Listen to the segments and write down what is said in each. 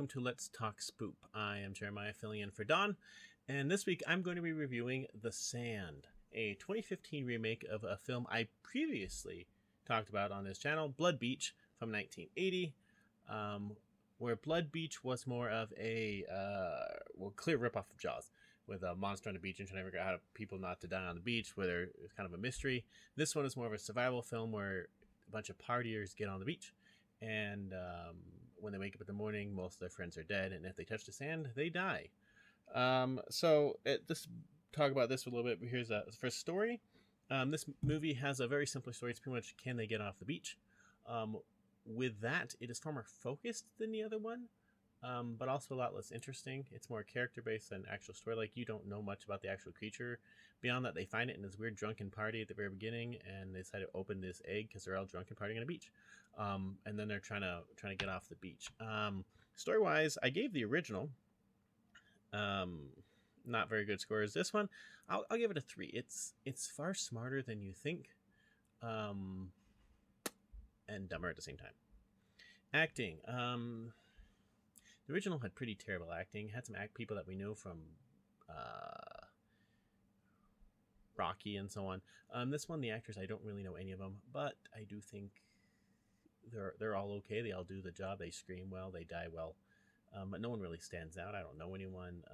welcome to Let's Talk Spoop. I am Jeremiah filling in for Don, and this week I'm going to be reviewing The Sand, a 2015 remake of a film I previously talked about on this channel, Blood Beach from 1980, where Blood Beach was more of a clear ripoff of Jaws, with a monster on the beach and trying to figure out how people not to die on the beach, where it's kind of a mystery. This one is more of a survival film where a bunch of partiers get on the beach, and when they wake up in the morning, most of their friends are dead, and if they touch the sand, they die. Let's talk about this for a little bit. Here's the first story. This movie has a very simple story. It's pretty much, can they get off the beach? With that, it is far more focused than the other one, but also a lot less interesting. It's more character-based than actual story. Like, you don't know much about the actual creature. Beyond that, they find it in this weird drunken party at the very beginning, and they decide to open this egg because they're all drunk and partying on a beach. And then they're trying to get off the beach. Story-wise, I gave the original not very good scores. This one, I'll give it a 3. It's far smarter than you think, and dumber at the same time. Acting. The original had pretty terrible acting. Had some people that we knew from Rocky and so on. This one, the actors, I don't really know any of them, but I do think they're all okay. They all do the job. They scream well. They die well. But no one really stands out. I don't know anyone.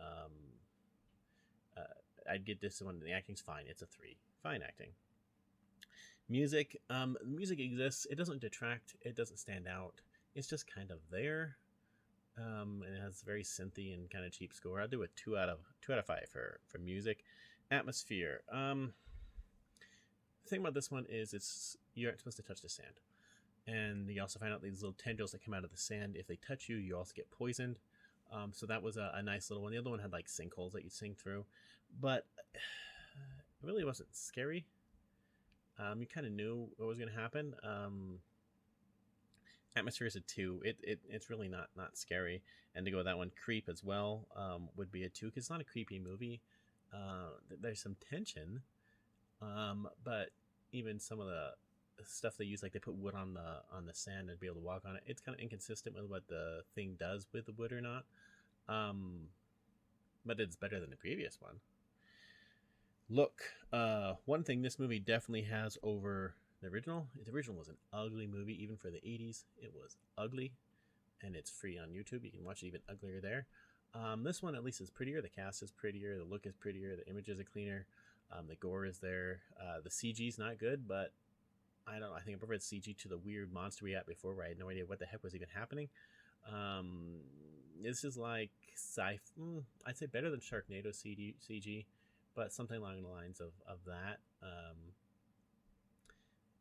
I'd get this one. The acting's fine. It's a 3. Fine acting. Music. Music exists. It doesn't detract. It doesn't stand out. It's just kind of there. And it has very synthy and kind of cheap score. I'll do a 2 out of 5 for music. Atmosphere. The thing about this one is you aren't supposed to touch the sand. And you also find out these little tendrils that come out of the sand. If they touch you, you also get poisoned. So that was a nice little one. The other one had like sinkholes that you'd sink through. But it really wasn't scary. You kind of knew what was going to happen. Atmosphere is a 2. It's really not scary. And to go with that one, Creep as well would be a 2, because it's not a creepy movie. There's some tension. But even some of the stuff they use, like they put wood on the sand and be able to walk on it, it's kind of inconsistent with what the thing does with the wood or not. But it's better than the previous one. Look, one thing this movie definitely has over the original was an ugly movie. Even for the 80s, it was ugly, and it's free on YouTube. You can watch it even uglier there. This one at least is prettier. The cast is prettier. The look is prettier. The images are cleaner. The gore is there. The CG's not good, but I think I prefer the CG to the weird monster we had before, where I had no idea what the heck was even happening. This is like I'd say better than Sharknado CG, but something along the lines of that.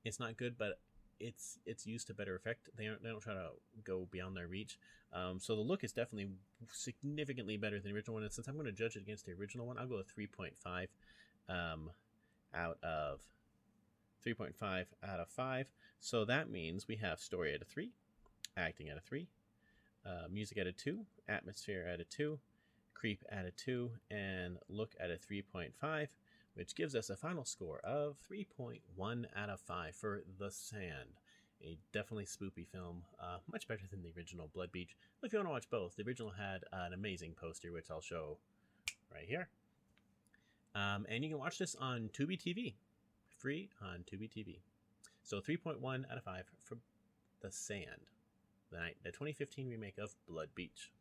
It's not good, but it's used to better effect. They don't try to go beyond their reach. So the look is definitely significantly better than the original one. And since I'm going to judge it against the original one, I'll go with 3.5 out of 5. So that means we have story at a 3, acting at a 3, music at a 2, atmosphere at a 2, creep at a 2, and look at a 3.5, which gives us a final score of 3.1 out of 5 for The Sand. A definitely spoopy film, much better than the original Blood Beach. If you want to watch both, the original had an amazing poster, which I'll show right here. And you can watch this on Tubi TV. Free on Tubi TV. So 3.1 out of 5 for The Sand, the 2015 remake of Blood Beach.